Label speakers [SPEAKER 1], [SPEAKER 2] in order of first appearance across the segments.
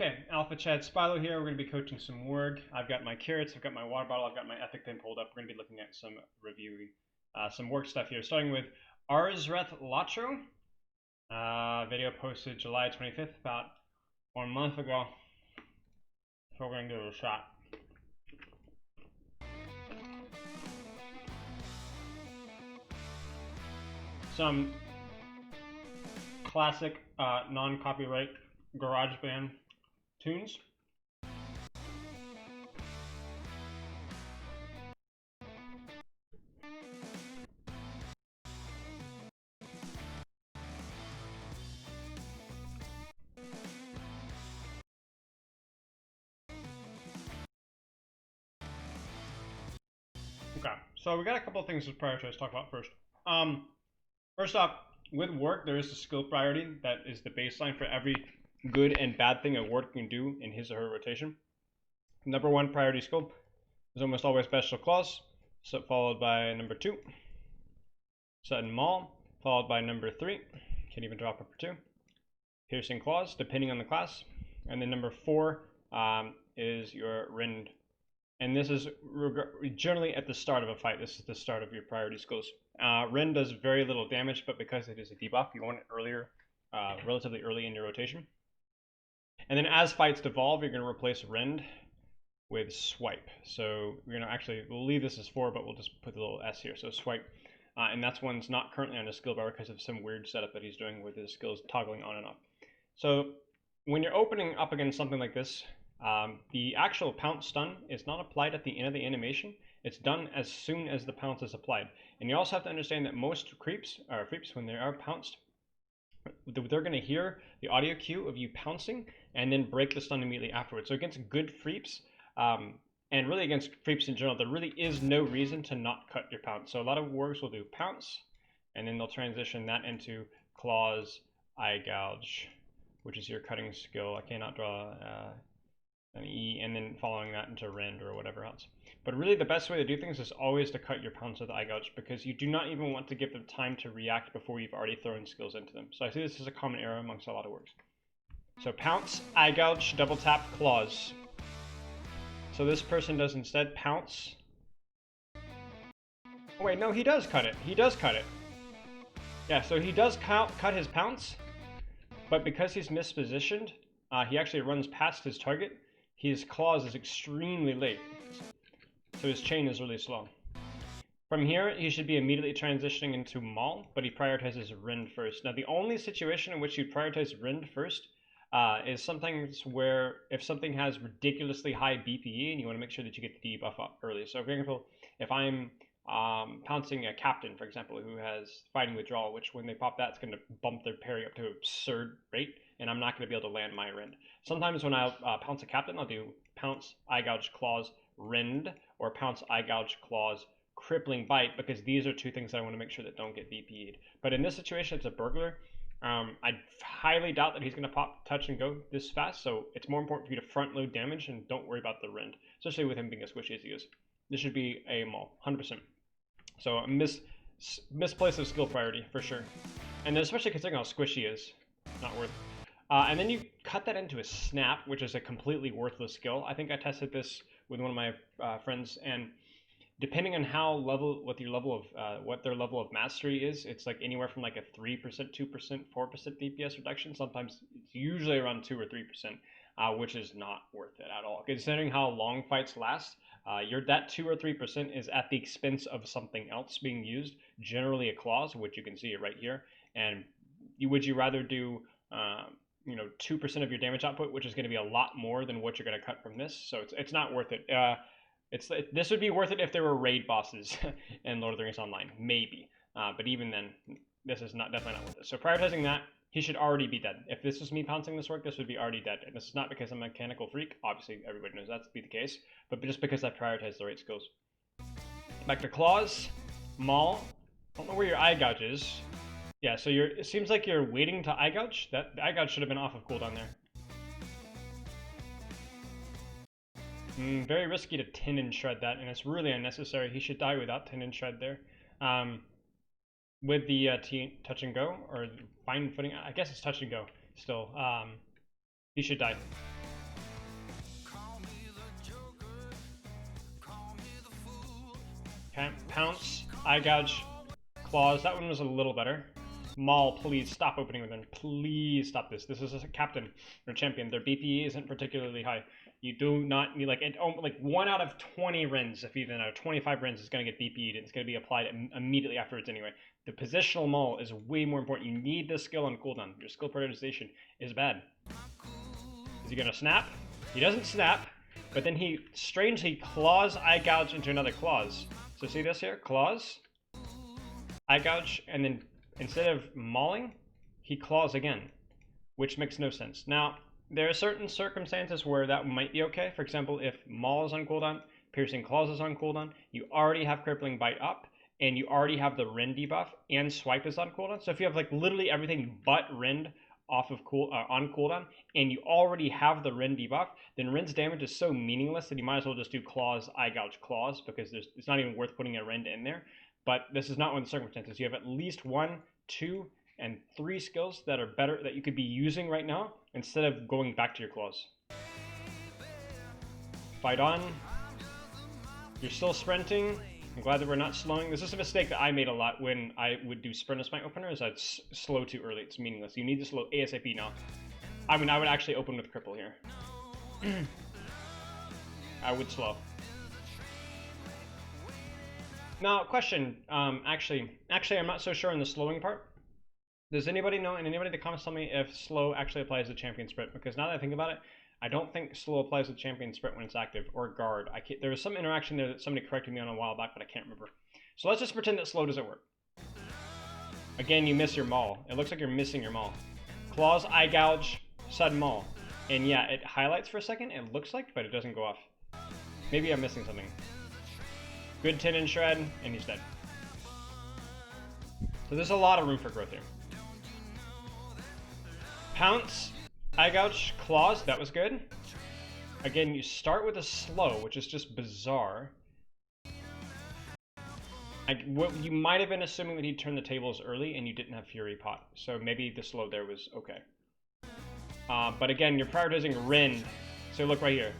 [SPEAKER 1] Okay, Alpha Chad Spilo here. We're going to be coaching some warg. I've got my carrots, I've got my water bottle, I've got my ethic pin pulled up. We're going to be looking at some reviewing some warg stuff here, starting with Arzreth Lacho. Video posted July 25th, about 1 month ago. So we're going to give it a shot. Some classic non-copyright garage band tunes. Okay, so we got a couple of things to prioritize. Talk about first. First off, with warg, there is a skill priority that is the baseline for every good and bad thing a warg can do in his or her rotation. Number 1 priority skill is almost always Bestial Claws, so followed by number 2, Sudden Maul, followed by number 3, can't even drop number 2, Piercing Claws, depending on the class, and then number 4 is your Rend. And this is generally at the start of a fight. This is the start of your priority skills. Rend does very little damage, but because it is a debuff, you want it earlier, relatively early in your rotation. And then as fights devolve, you're going to replace Rend with Swipe. So we're going to actually, we'll leave this as 4, but we'll just put the little S here. So Swipe. And that's one's not currently on his skill bar because of some weird setup that he's doing with his skills toggling on and off. So when you're opening up against something like this, the actual pounce stun is not applied at the end of the animation. It's done as soon as the pounce is applied. And you also have to understand that most creeps, when they are pounced, they're going to hear the audio cue of you pouncing and then break the stun immediately afterwards. So against good creeps, and really against creeps in general, there really is no reason to not cut your pounce. So a lot of wargs will do pounce, and then they'll transition that into claws, eye gouge, which is your cutting skill. I cannot draw an E, and then following that into Rend or whatever else. But really the best way to do things is always to cut your pounce with eye gouge, because you do not even want to give them time to react before you've already thrown skills into them. So I see this is a common error amongst a lot of wargs. So pounce, eye gouge, double tap, claws. So this person does instead pounce. Oh wait, no, he does cut it. He does cut it. Yeah, so he does cut his pounce, but because he's mispositioned, he actually runs past his target. His claws is extremely late, so his chain is really slow. From here, he should be immediately transitioning into Maul, but he prioritizes Rend first. Now, the only situation in which you prioritize Rend first is sometimes where if something has ridiculously high BPE and you want to make sure that you get the debuff up early. So, for example, if I'm pouncing a captain, for example, who has fighting withdrawal, which when they pop that, it's going to bump their parry up to an absurd rate, and I'm not going to be able to land my Rend. Sometimes when I pounce a captain, I'll do pounce, eye gouge, claws, Rend, or pounce, eye gouge, claws, crippling bite, because these are 2 things that I want to make sure that don't get BP'd. But in this situation, it's a burglar. I highly doubt that he's going to pop touch and go this fast, so it's more important for you to front load damage and don't worry about the Rend, especially with him being as squishy as he is. This should be a Maul, 100%. So a misplace of skill priority for sure, and then especially considering how squishy he is, not worth. And then you cut that into a snap, which is a completely worthless skill. I think I tested this with one of my friends, and depending on what their level of mastery is, it's like anywhere from like a 3%, 2%, 4% DPS reduction. Sometimes it's usually around 2 or 3%, which is not worth it at all. Considering how long fights last, that 2 or 3% is at the expense of something else being used, generally a clause, which you can see it right here. And would you rather do 2% of your damage output, which is going to be a lot more than what you're going to cut from this? So it's not worth it. This would be worth it if there were raid bosses in Lord of the Rings Online, maybe. But even then, this is definitely not worth it. So prioritizing that, he should already be dead. If this was me pouncing this work, this would be already dead. And this is not because I'm a mechanical freak. Obviously, everybody knows that to be the case. But just because I prioritize the right skills. Back to claws, Maul. I don't know where your eye gouge is. Yeah, so it seems like you're waiting to eye gouge. The eye gouge should have been off of cooldown there. Very risky to tendon shred that, and it's really unnecessary. He should die without tendon shred there. With the touch and go, or fine footing, I guess it's touch and go still. He should die. Okay, pounce, eye gouge, claws. That one was a little better. Maul, please stop opening with them. Please stop this. This is a captain or champion. Their BPE isn't particularly high. You do not need like 1 out of 20 rins, if even out of 25 rins, is going to get BPE'd. It's going to be applied immediately afterwards anyway. The positional maul is way more important. You need this skill on cooldown. Your skill prioritization is bad. Is he going to snap? He doesn't snap, but then he strangely claws eye gouge into another claws. So see this here? Claws, eye gouge, and then instead of mauling, he claws again, which makes no sense. Now, there are certain circumstances where that might be okay. For example, if maul is on cooldown, piercing claws is on cooldown, you already have crippling bite up, and you already have the rend debuff, and swipe is on cooldown. So if you have like literally everything but rend off of on cooldown, and you already have the rend debuff, then rend's damage is so meaningless that you might as well just do claws, eye gouge, claws, because it's not even worth putting a rend in there. But this is not one of the circumstances. You have at least 1, 2, and 3 skills that are better that you could be using right now instead of going back to your claws. Fight on. You're still sprinting. I'm glad that we're not slowing. This is a mistake that I made a lot when I would do sprint as my opener, is I'd slow too early. It's meaningless. You need to slow ASAP now. I mean, I would actually open with cripple here. I would slow. Now, question, actually, I'm not so sure on the slowing part. Does anybody know, and anybody in the comments tell me if slow actually applies to champion sprint? Because now that I think about it, I don't think slow applies to champion sprint when it's active, or guard. There was some interaction there that somebody corrected me on a while back, but I can't remember. So let's just pretend that slow doesn't work. Again, you miss your maul. It looks like you're missing your maul. Claws, eye gouge, sudden maul. And yeah, it highlights for a second, it looks like, but it doesn't go off. Maybe I'm missing something. Good 10-inch shred, and he's dead. So there's a lot of room for growth here. Pounce, eye gouge, claws, that was good. Again, you start with a slow, which is just bizarre. You might have been assuming that he'd turn the tables early and you didn't have Fury Pot, so maybe the slow there was okay. But again, you're prioritizing rend. So look right here.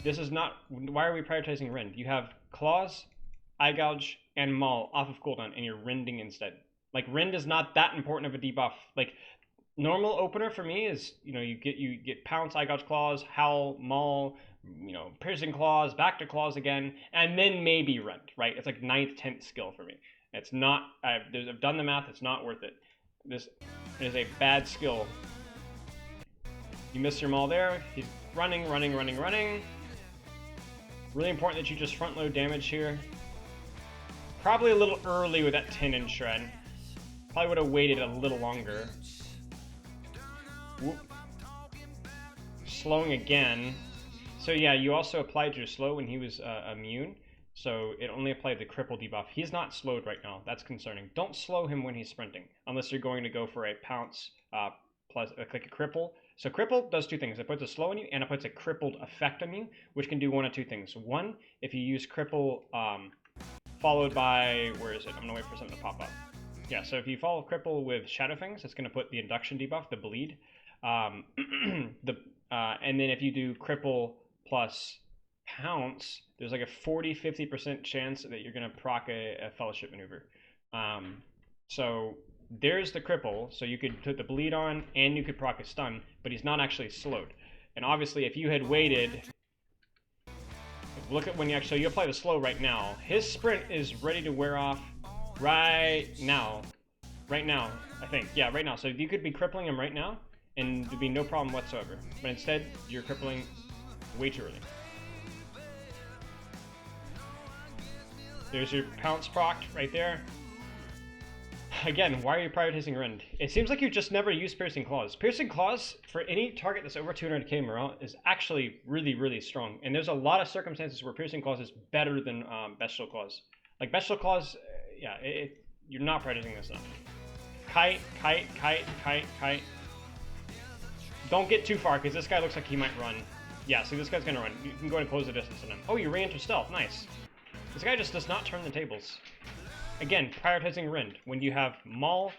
[SPEAKER 1] This is not, why are we prioritizing rend? You have claws, eye gouge, and maul off of cooldown, and you're rending instead. Like, rend is not that important of a debuff. Like, normal opener for me is, you get pounce, eye gouge, claws, howl, maul, piercing claws, back to claws again, and then maybe rend, right? It's like 9th, 10th skill for me. It's not, I've done the math, it's not worth it. This is a bad skill. You miss your maul there, he's running. Really important that you just front load damage here. Probably a little early with that 10-inch shred. Probably would have waited a little longer. Whoop. Slowing again. So yeah, you also applied your slow when he was immune. So it only applied the cripple debuff. He's not slowed right now. That's concerning. Don't slow him when he's sprinting, unless you're going to go for a pounce plus like a cripple. So cripple does 2 things. It puts a slow on you, and it puts a crippled effect on you, which can do 1 of 2 things. 1, if you use cripple followed by, where is it? I'm gonna wait for something to pop up. Yeah, so if you follow cripple with Shadow Fangs, it's gonna put the induction debuff, the bleed. And then if you do cripple plus pounce, there's like a 40-50% chance that you're gonna proc a fellowship maneuver. So there's the cripple, so you could put the bleed on and you could proc a stun, but he's not actually slowed. And obviously if you had waited, look at when you actually, you apply the slow right now, his sprint is ready to wear off right now, I think. Yeah, right now. So you could be crippling him right now and there'd be no problem whatsoever. But instead, you're crippling way too early. There's your pounce proc right there. Again, why are you prioritizing rend? It seems like you just never use piercing claws. Piercing claws for any target that's over 200k morale is actually really, really strong. And there's a lot of circumstances where piercing claws is better than bestial claws. Like bestial claws, yeah, you're not prioritizing this enough. Kite. Don't get too far, because this guy looks like he might run. Yeah, see, this guy's gonna run. You can go and close the distance on him. Oh, you re-enter stealth, nice. This guy just does not turn the tables. Again, prioritizing rend. When you have maul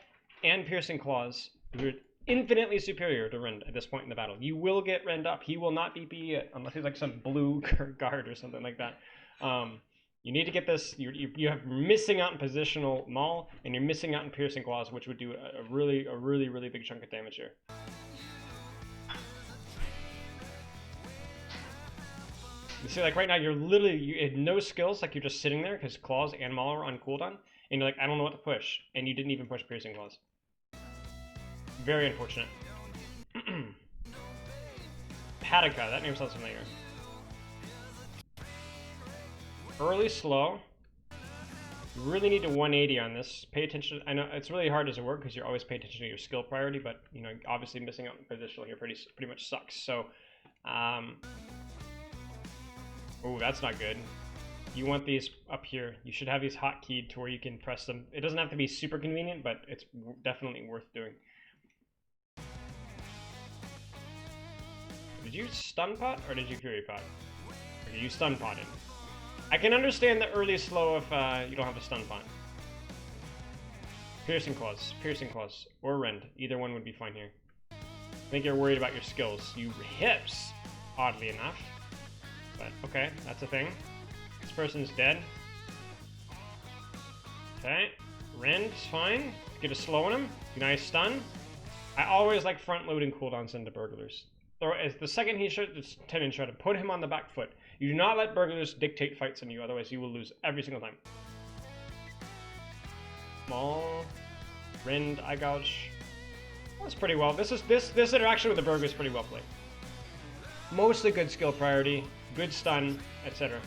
[SPEAKER 1] and piercing claws, you're infinitely superior to rend at this point in the battle. You will get rend up. He will not BPE it, unless he's like some blue guard or something like that. You need to get this. You're missing out in positional maul, and you're missing out in piercing claws, which would do a really big chunk of damage here. You see, like right now, you had no skills, like you're just sitting there because claws and maul are on cooldown, and you're like, I don't know what to push, and you didn't even push piercing claws. Very unfortunate. Patika, that name sounds familiar. Early slow. You really need to 180 on this. Pay attention. I know it's really hard as a work because you're always paying attention to your skill priority, but you know, obviously missing out on positional here pretty much sucks. So, oh, that's not good. You want these up here. You should have these hotkeyed to where you can press them. It doesn't have to be super convenient, but it's definitely worth doing. Did you stun pot or did you fury pot? Okay, you stun potted. I can understand the early slow if you don't have a stun pot. Piercing claws, or rend. Either one would be fine here. I think you're worried about your skills. You hips, oddly enough. But okay, that's a thing. This person's dead. Okay, rend's fine. Get a slow on him. Nice stun. I always like front loading cooldowns into burglars. As the second he should tend and try to put him on the back foot. You do not let burglars dictate fights on you, otherwise you will lose every single time. Small, rend, eye gouge. That's pretty well. This interaction with the burglar is pretty well played. Mostly good skill priority, good stun, etc.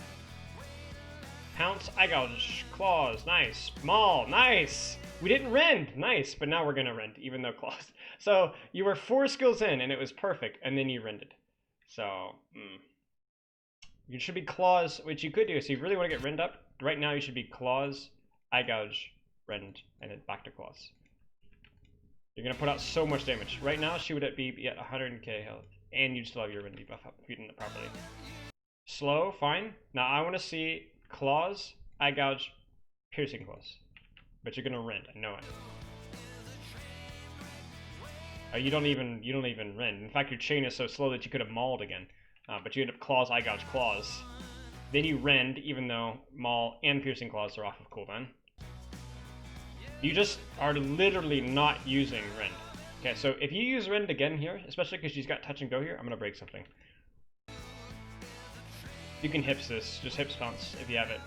[SPEAKER 1] Pounce, eye gouge, claws, nice. Maul, nice. We didn't rend, nice, but now we're gonna rend, even though claws. So you were 4 skills in and it was perfect, and then you rended. So, you should be claws, which you could do. So you really want to get rend up. Right now you should be claws, eye gouge, rend, and then back to claws. You're gonna put out so much damage. Right now she would be at 100k health, and you'd still have your rend debuff up if you did it properly. Slow, fine. Now I want to see claws, eye gouge, piercing claws. But you're gonna rend. I know it. You don't even rend. In fact, your chain is so slow that you could have mauled again. But you end up claws, eye gouge, claws. Then you rend, even though maul and piercing claws are off of cooldown. You just are literally not using rend. Okay, so if you use rend again here, especially because she's got touch and go here, I'm gonna break something. You can hips this, just hips bounce if you have it.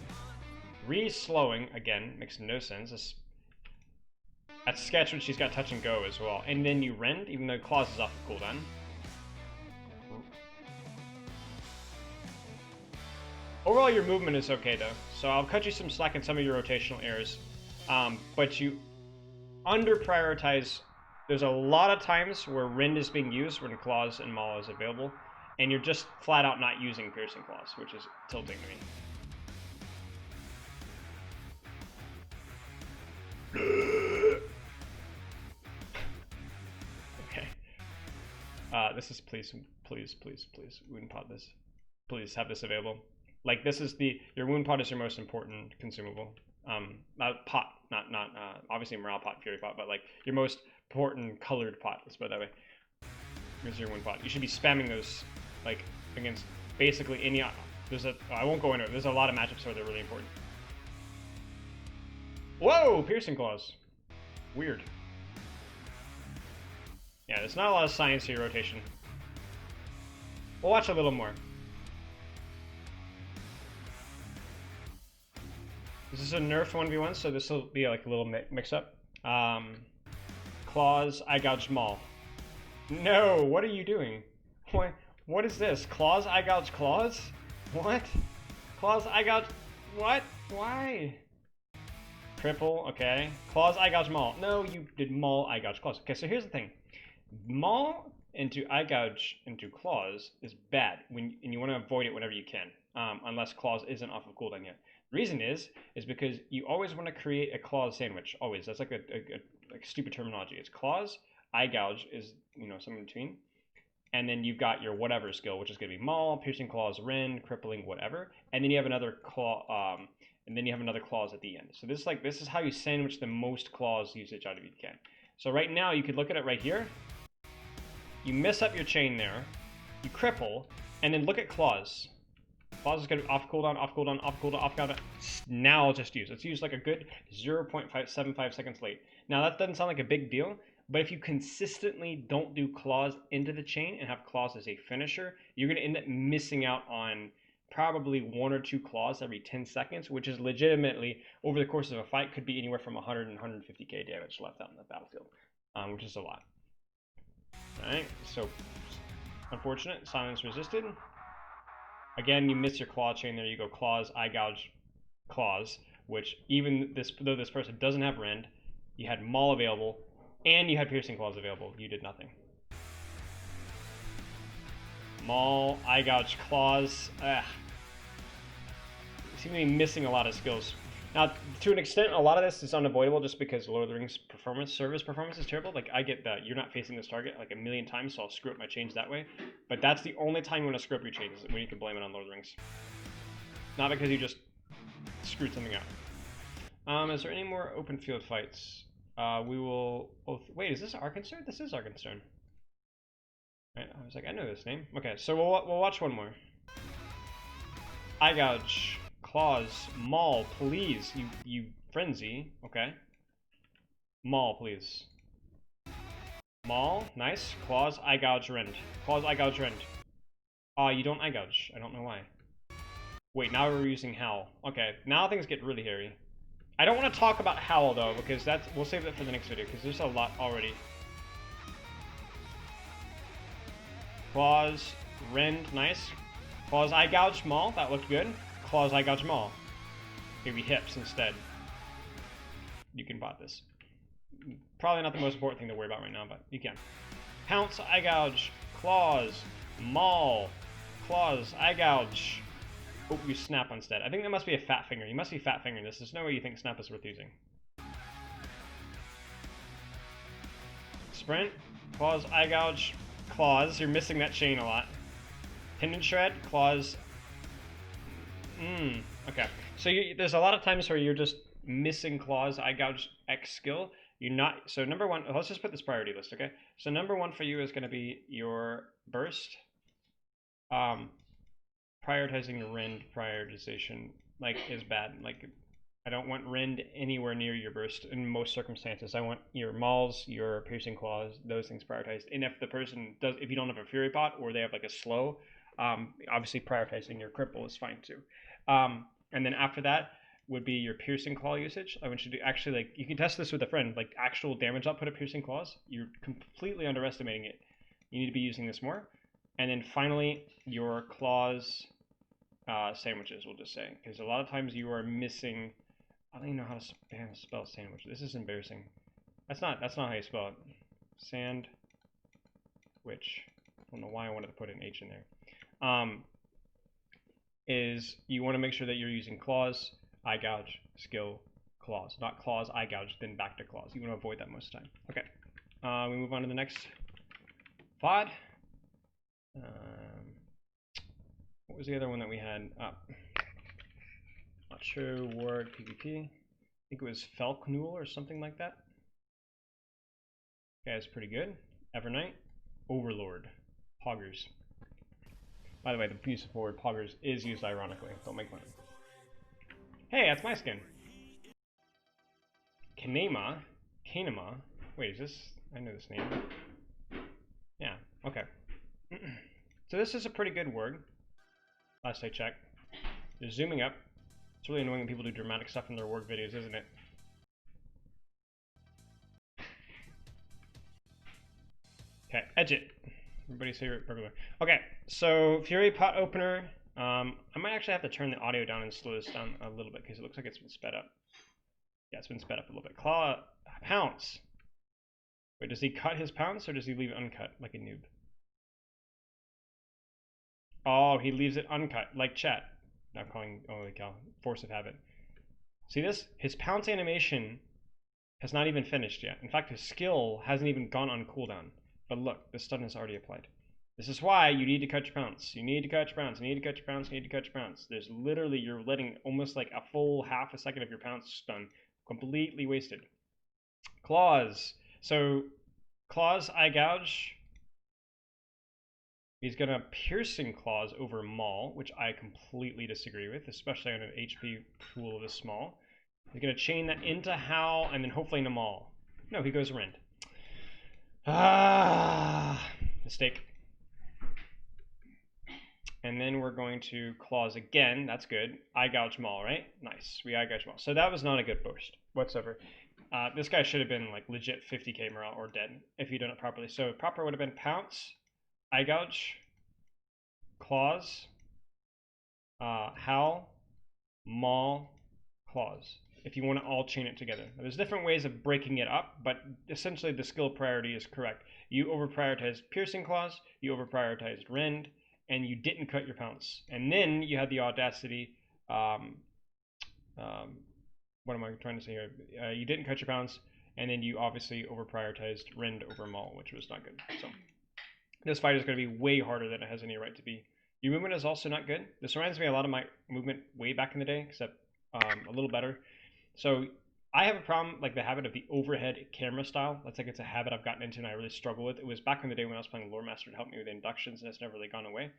[SPEAKER 1] Re-slowing, again, makes no sense. That's sketch when she's got touch and go as well. And then you rend, even though claws is off of cooldown. Overall, your movement is okay though, so I'll cut you some slack in some of your rotational errors. But you under-prioritize. There's a lot of times where rend is being used when claws and maul is available, and you're just flat out not using piercing claws, which is tilting to me. Okay. This is please wound pot this. Please have this available. Like this is your wound pot is your most important consumable. Not pot, not obviously morale pot, fury pot, but like your most important colored pot. Let's put it that way. Here's your wound pot. You should be spamming those like against basically any. I won't go into it. There's a lot of matchups where they're really important. Whoa, piercing claws. Weird. Yeah, there's not a lot of science to your rotation. We'll watch a little more. This is a nerf 1v1, so this will be like a little mix-up. Claws, eye gouge, maul. No, what are you doing? What is this? Claws, eye gouge, claws? What? Claws, eye gouge, what? Why? Triple, okay. Claws, eye gouge, maul. No, you did maul, eye gouge, claws. Okay, so here's the thing. Maul into eye gouge into claws is bad, and you want to avoid it whenever you can, unless claws isn't off of cooldown yet. The reason is because you always want to create a claws sandwich. Always. That's like a stupid terminology. It's claws, eye gouge is something in between, and then you've got your whatever skill, which is going to be maul, piercing claws, rend, crippling, whatever, and then you have another claw. And then you have another claws at the end. So this is how you sandwich the most claws usage out of you can. So right now you could look at it right here. You mess up your chain there, you cripple, and then look at claws. Claws is going to be off cooldown, off cooldown, off cooldown, off cooldown. Now just use. Let's use like a good 0.575 seconds late. Now that doesn't sound like a big deal, but if you consistently don't do claws into the chain and have claws as a finisher, you're going to end up missing out on probably 1 or 2 claws every 10 seconds, which is legitimately, over the course of a fight, could be anywhere from 100 and 150k damage left out in the battlefield, which is a lot. Alright, so unfortunate, silence resisted. Again, you miss your claw chain there. You go claws, eye gouge, claws, which even though this person doesn't have rend, you had maul available, and you had piercing claws available. You did nothing. Maul, eye gouge, claws. You seem to be missing a lot of skills. Now, to an extent, a lot of this is unavoidable just because Lord of the Rings service performance is terrible. Like, I get that you're not facing this target like a million times, so I'll screw up my chains that way. But that's the only time you want to screw up your chains, when you can blame it on Lord of the Rings. Not because you just screwed something up. Is there any more open field fights? We will both... Wait, is this our concern? This is our concern. Right, I was like, I know this name. Okay, so we'll watch one more. Eye gouge, claws, maul, please. You frenzy. Okay. Maul, please. Maul, nice. Claws, eye gouge, rend. Claws, eye gouge, rend. You don't eye gouge. I don't know why. Wait, now we're using howl. Okay, now things get really hairy. I don't want to talk about howl though, because we'll save that for the next video, because there's a lot already. Claws, rend, nice. Claws, eye gouge, maul, that looked good. Claws, eye gouge, maul. Maybe hips instead. You can bot this. Probably not the most important thing to worry about right now, but you can. Pounce, eye gouge, claws, maul, claws, eye gouge. Oh, you snap instead. I think that must be a fat finger. You must be fat fingering this. There's no way you think snap is worth using. Sprint, claws, eye gouge, claws. You're missing that chain a lot. Tendon shred, claws. Okay. So there's a lot of times where you're just missing claws, eye gouge, X skill. You're not. So number one, let's just put this priority list, okay? So number one for you is going to be your burst. Prioritizing your rend prioritization is bad. Like, I don't want rend anywhere near your burst in most circumstances. I want your mauls, your piercing claws, those things prioritized. And if the person does, if you don't have a fury pot or they have like a slow, obviously prioritizing your cripple is fine too. And then after that would be your piercing claw usage. I want you to actually, like, you can test this with a friend, like actual damage output of piercing claws. You're completely underestimating it. You need to be using this more. And then finally, your claws sandwiches, we'll just say. Because a lot of times you are missing, I don't even know how to spell sandwich. This is embarrassing. That's not how you spell it. Sand, which, I don't know why I wanted to put an H in there. Is you want to make sure that you're using claws, eye gouge, skill, claws. Not claws, eye gouge, then back to claws. You want to avoid that most of the time. Okay. We move on to the next VOD. What was the other one that we had up? Not sure. Warg PvP. I think it was Falknul or something like that. Okay, that's pretty good. Evernight. Overlord. Poggers. By the way, the use of the word poggers is used ironically. Don't make fun of it. Hey, that's my skin. Kanema. Wait, is this? I know this name. Yeah, okay. So this is a pretty good word. Last I checked. They're zooming up. It's really annoying when people do dramatic stuff in their work videos, isn't it? Okay, edge it. Everybody's favorite burglar. Okay, so Fury Pot Opener. I might actually have to turn the audio down and slow this down a little bit because it looks like it's been sped up. Yeah, it's been sped up a little bit. Claw, Pounce. Wait, does he cut his pounce or does he leave it uncut like a noob? Oh, he leaves it uncut, like chat. Now calling, holy cow, force of habit. See this? His pounce animation has not even finished yet. In fact, his skill hasn't even gone on cooldown. But look, the stun is already applied. This is why you need to cut your pounce. You need to cut your pounce. You need to cut your pounce. You need to cut your pounce. There's literally, you're letting almost like a full half a second of your pounce stun completely wasted. Claws. So, claws, eye gouge. He's going to Piercing Claws over Maul, which I completely disagree with, especially on an HP pool this small. He's going to chain that into Howl and then hopefully into Maul. No, he goes Rend. Mistake. And then we're going to Claws again. That's good. Eye Gouge Maul, right? Nice. We Eye Gouge Maul. So that was not a good burst whatsoever. This guy should have been like legit 50k morale or dead if you done it properly. So proper would have been Pounce, Eye Gouge, Claws, Howl, Maul, Claws. If you want to all chain it together. There's different ways of breaking it up, but essentially the skill priority is correct. You over prioritized Piercing Claws, you over prioritized Rend, and you didn't cut your Pounce. And then you had the audacity, what am I trying to say here? You didn't cut your Pounce, and then you obviously over prioritized Rend over Maul, which was not good. So this fight is going to be way harder than it has any right to be. Your movement is also not good. This reminds me a lot of my movement way back in the day, except a little better. So I have a problem, like the habit of the overhead camera style. That's like it's a habit I've gotten into and I really struggle with. It was back in the day when I was playing Lore Master to help me with inductions, and it's never really gone away.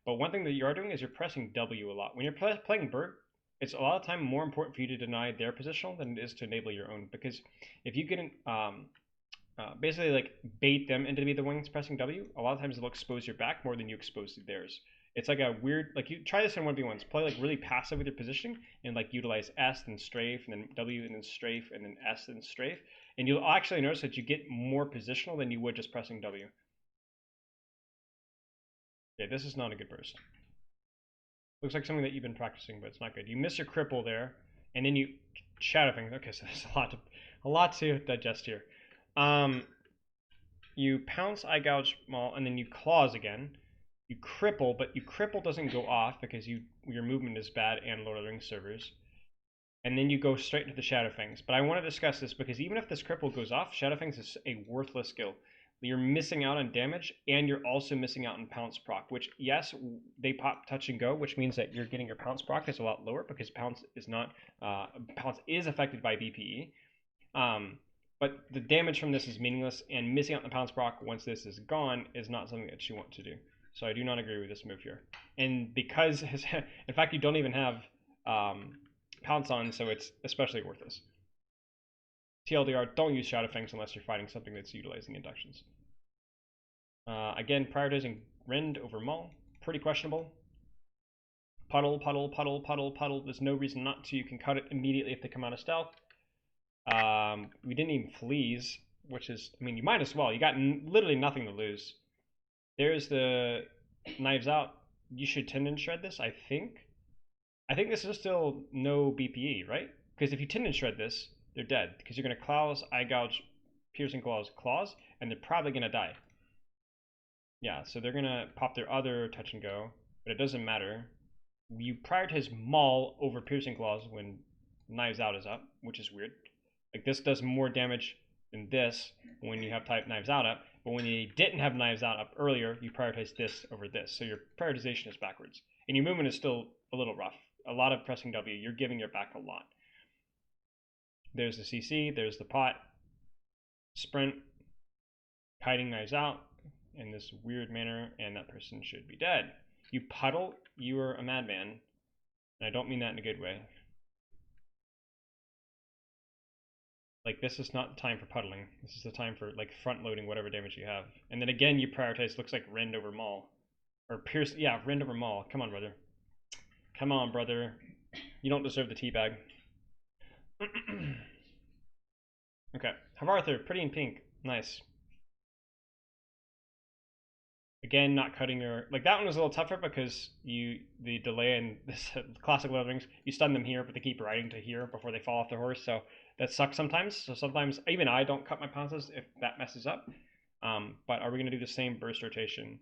[SPEAKER 1] But one thing that you are doing is you're pressing W a lot. When you're playing Berg, it's a lot of time more important for you to deny their positional than it is to enable your own. Because if you get basically like bait them into be the ones pressing W, a lot of times they'll expose your back more than you expose theirs. It's like a weird, like you try this in 1v1s, play like really passive with your positioning and like utilize S and strafe and then W and then strafe and then S and strafe. And you'll actually notice that you get more positional than you would just pressing W. Okay, this is not a good burst. Looks like something that you've been practicing, but it's not good. You miss your cripple there, and then you Shadow Fang. Okay, so there's a lot to digest here. You Pounce, Eye Gouge, Maul, and then you Claws again. You cripple, but your cripple doesn't go off because your movement is bad and Lord of the Rings servers. And then you go straight into the Shadow Fangs. But I want to discuss this because even if this cripple goes off, Shadow Fangs is a worthless skill. You're missing out on damage, and you're also missing out on Pounce proc, which, yes, they pop touch and go, which means that you're getting your Pounce proc is a lot lower because Pounce is not Pounce is affected by BPE. But the damage from this is meaningless, and missing out on the Pounce proc once this is gone is not something that you want to do. So I do not agree with this move here. And because, in fact, you don't even have Pounce on, so it's especially worthless. TLDR, don't use Shadow Fangs unless you're fighting something that's utilizing inductions. Again, prioritizing Rend over Maul, pretty questionable. Puddle, puddle, puddle, puddle, puddle. There's no reason not to. You can cut it immediately if they come out of stealth. We didn't even Fleas, which is, I mean, you might as well. You got literally nothing to lose. There's the Knives Out. You should Tendon Shred this, I think. I think this is still no BPE, right? Because if you Tendon Shred this, they're dead. Because you're going to Claws, Eye Gouge, Piercing Claws, Claws, and they're probably going to die. Yeah, so they're going to pop their other Touch and Go, but it doesn't matter. You prioritize Maul over Piercing Claws when Knives Out is up, which is weird. Like, this does more damage than this when you have type Knives Out up, but when you didn't have Knives Out up earlier, you prioritize this over this. So your prioritization is backwards. And your movement is still a little rough. A lot of pressing W. You're giving your back a lot. There's the CC. There's the pot. Sprint. Kiting Knives Out in this weird manner, and that person should be dead. You puddle. You are a madman. And I don't mean that in a good way. Like, this is not the time for puddling. This is the time for, like, front-loading whatever damage you have. And then again, you prioritize, looks like Rend over Maul. Or Pierce, yeah, Rend over Maul. Come on, brother. Come on, brother. You don't deserve the teabag. Okay. Havarther, pretty in pink. Nice. Again, not cutting your... Like, that one was a little tougher because the delay in this classic Lord of the Rings, you stun them here, but they keep riding to here before they fall off their horse, so that sucks sometimes. So sometimes, even I don't cut my pounces if that messes up. But are we going to do the same burst rotation?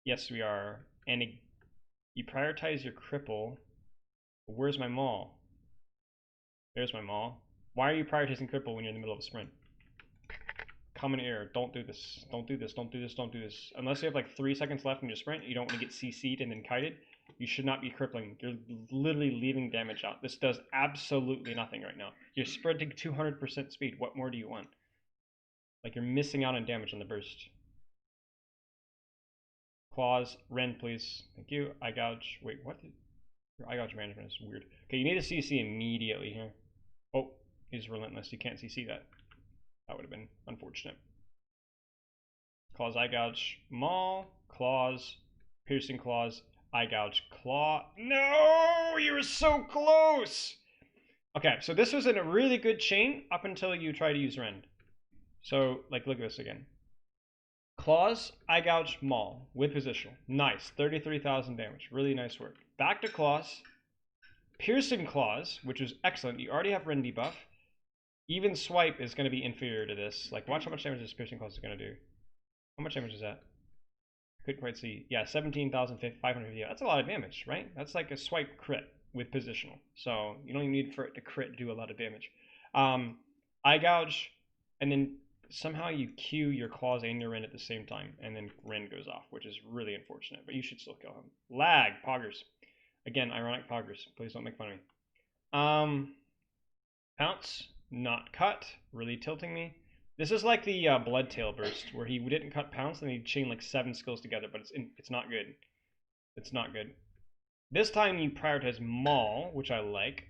[SPEAKER 1] Yes, we are. And you prioritize your cripple. Where's my Maul? There's my Maul. Why are you prioritizing cripple when you're in the middle of a sprint? Common error. Don't do this. Don't do this. Don't do this. Don't do this. Unless you have like 3 seconds left in your sprint, you don't want to get CC'd and then kited. You should not be crippling. You're literally leaving damage out. This does absolutely nothing right now. You're sprinting 200% speed. What more do you want? Like, you're missing out on damage on the burst. Claws, rend, please. Thank you. Eye gouge. Wait, what? Your eye gouge management is weird. Okay, you need a CC immediately here. Oh, he's relentless. You can't CC that. That would have been unfortunate. Claws, eye gouge, maul, claws, piercing claws, eye gouge, claw. No, you were so close. Okay, so this was in a really good chain up until you try to use rend. So, like, look at this again. Claws, eye gouge, maul with positional. Nice, 33,000 damage. Really nice work. Back to claws, piercing claws, which is excellent. You already have rend debuff. Even swipe is going to be inferior to this. Like, watch how much damage this piercing claws is going to do. How much damage is that? Couldn't quite see. Yeah, 17,550. That's a lot of damage, right? That's like a swipe crit with positional. So you don't even need for it to crit do a lot of damage. Eye gouge, and then somehow you Q your claws and your rend at the same time, and then rend goes off, which is really unfortunate, but you should still kill him. Lag, poggers. Again, ironic poggers. Please don't make fun of me. Pounce, not cut, really tilting me. This is like the Bloodtail burst, where he didn't cut Pounce and he chained like 7 skills together, but it's not good. It's not good. This time you prioritize Maul, which I like.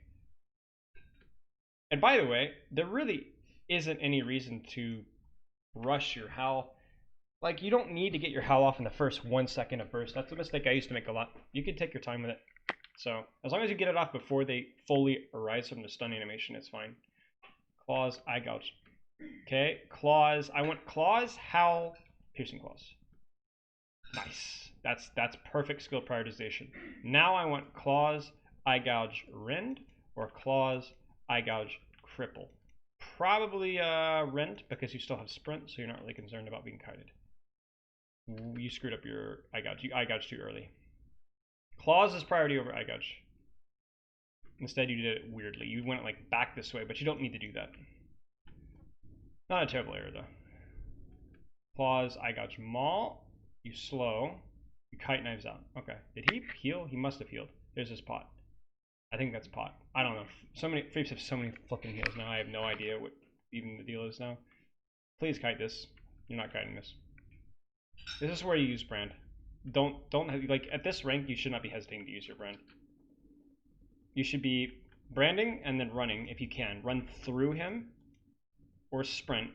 [SPEAKER 1] And by the way, there really isn't any reason to rush your Howl. Like, you don't need to get your Howl off in the first 1 second of burst. That's a mistake I used to make a lot. You can take your time with it. So, as long as you get it off before they fully arise from the stun animation, it's fine. Claws, eye gouge. Okay, claws. I want claws, howl, piercing claws. Nice. That's perfect skill prioritization. Now I want claws, eye gouge, rend, or claws, eye gouge, cripple. Probably rend, because you still have sprint, so you're not really concerned about being kited. You screwed up your eye gouge. You eye gouge too early. Claws is priority over eye gouge. Instead, you did it weirdly. You went like back this way, but you don't need to do that. Not a terrible error, though. Claws, eye gouge, maul. You slow. You kite knives out. Okay. Did he heal? He must have healed. There's his pot. I think that's pot. I don't know. So many Freeps have so many flipping heals now. I have no idea what even the deal is now. Please kite this. You're not kiting this. This is where you use brand. Don't like at this rank. You should not be hesitating to use your brand. You should be branding and then running if you can. Run through him. Or sprint,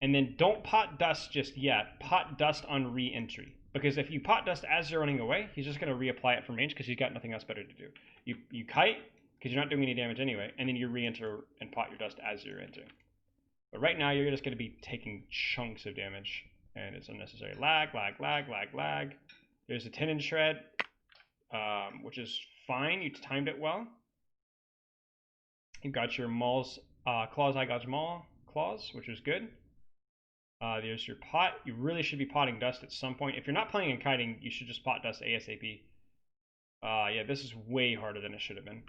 [SPEAKER 1] and then don't pot dust just yet. Pot dust on re-entry, because if you pot dust as you're running away, he's just going to reapply it from range because he's got nothing else better to do. You kite because you're not doing any damage anyway, and then you re-enter and pot your dust as you're entering. But right now you're just going to be taking chunks of damage, and it's unnecessary. Lag, lag, lag, lag, lag. There's a tendon shred, which is fine. You timed it well. You've got your mauls. Claws, eye gouge, maul, claws, which is good. There's your pot. You really should be potting dust at some point. If you're not playing in kiting, you should just pot dust ASAP. Yeah, this is way harder than it should have been.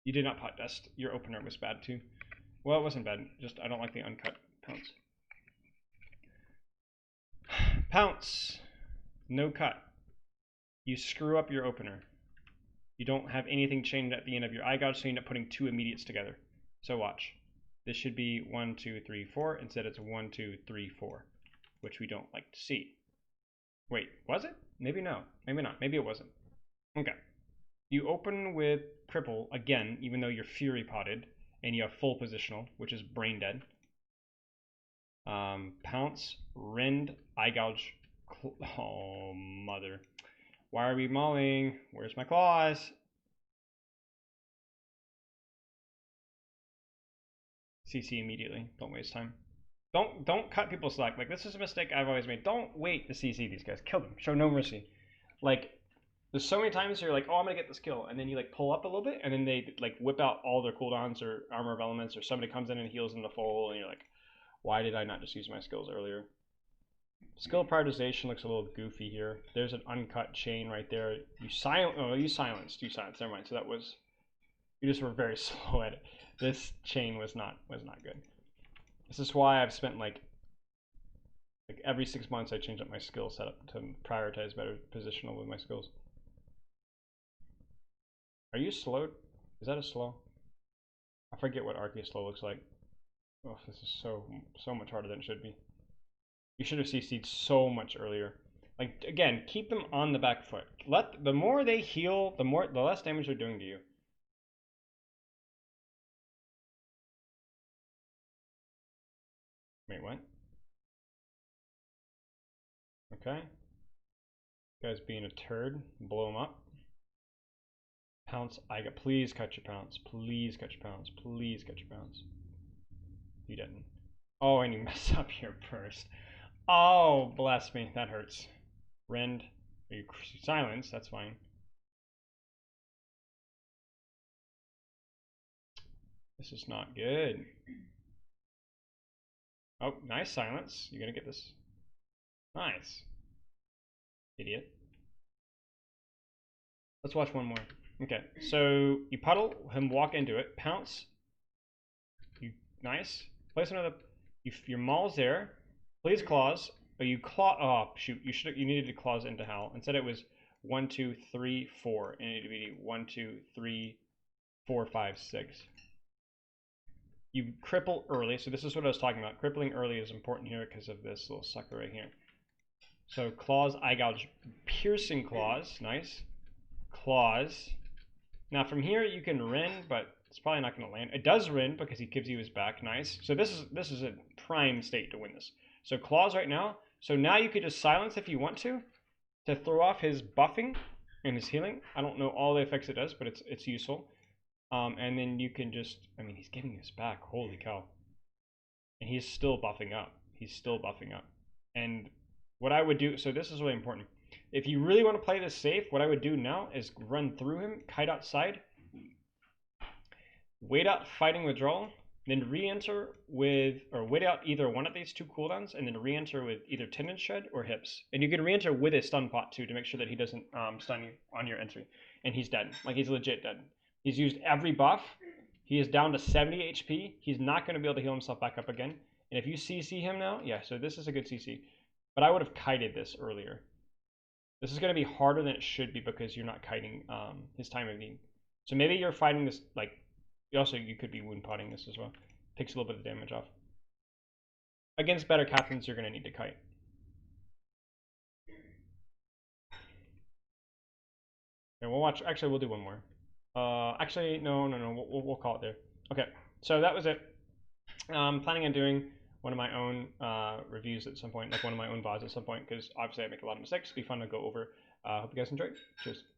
[SPEAKER 1] You did not pot dust. Your opener was bad too. Well, it wasn't bad. Just I don't like the uncut pounce. Pounce. No cut. You screw up your opener. You don't have anything chained at the end of your eye gouge, so you end up putting 2 immediates together. So watch. This should be 1, 2, 3, 4. Instead, it's 1, 2, 3, 4, which we don't like to see. Wait, was it? Maybe no. Maybe not. Maybe it wasn't. Okay. You open with cripple again, even though you're fury potted, and you have full positional, which is brain dead. Pounce, rend, eye gouge. Oh, mother. Why are we mauling? Where's my claws? CC immediately. Don't waste time. Don't cut people slack. Like, this is a mistake I've always made. Don't wait to CC these guys. Kill them. Show no mercy. Like, there's so many times you're like, oh, I'm gonna get this kill, and then you like pull up a little bit, and then they like whip out all their cooldowns or armor of elements, or somebody comes in and heals in the full, and you're like, why did I not just use my skills earlier? Skill prioritization looks a little goofy here. There's an uncut chain right there. You silenced. Never mind. So that was, you just were very slow at it. This chain was not good. This is why I've spent like every 6 months I change up my skill setup to prioritize better positional with my skills. Are you slowed? Is that a slow? I forget what Arceus slow looks like. Oh, this is so much harder than it should be. You should have CC'd so much earlier. Like, again, keep them on the back foot. The more they heal, the less damage they're doing to you. Wait, what? Okay. Guy's being a turd. Blow him up. Pounce. Please cut your pounce. Please cut your pounce. Please cut your pounce. You didn't. Oh, and you mess up your burst. Oh, bless me. That hurts. Rend. You silence. That's fine. This is not good. Oh, nice silence. You're gonna get this. Nice. Idiot. Let's watch one more. Okay, so you puddle him, walk into it, pounce. You nice. Place another. Your maul's there. Please claws. But you claw. Oh shoot! You needed to claws into Hal. Instead, it was 1, 2, 3, 4. It needed to be 1, 2, 3, 4, 5, 6. You cripple early. So this is what I was talking about. Crippling early is important here because of this little sucker right here. So claws, eye gouge, piercing claws. Nice. Claws. Now from here you can rend, but it's probably not going to land. It does rend because he gives you his back. Nice. So this is a prime state to win this. So claws right now. So now you could just silence if you want to throw off his buffing and his healing. I don't know all the effects it does, but it's useful. And then you can just, I mean, he's getting his back. Holy cow. And he's still buffing up. He's still buffing up. And what I would do, so this is really important. If you really want to play this safe, what I would do now is run through him, kite outside, wait out fighting withdrawal, then re-enter with, or wait out either one of these two cooldowns, and then re-enter with either tendon shed or hips. And you can re-enter with a stun pot too to make sure that he doesn't stun you on your entry. And he's dead. Like, he's legit dead. He's used every buff. He is down to 70 HP. He's not going to be able to heal himself back up again. And if you CC him now, yeah, so this is a good CC. But I would have kited this earlier. This is going to be harder than it should be because you're not kiting his time of need. So maybe you're fighting this, like, you could be wound potting this as well. Takes a little bit of damage off. Against better captains, you're going to need to kite. And we'll watch, actually we'll do one more. Actually, no, we'll call it there. Okay, so that was it. I'm planning on doing one of my own reviews at some point, like one of my own VODs at some point, because obviously I make a lot of mistakes. It'll be fun to go over. Hope you guys enjoy. Cheers.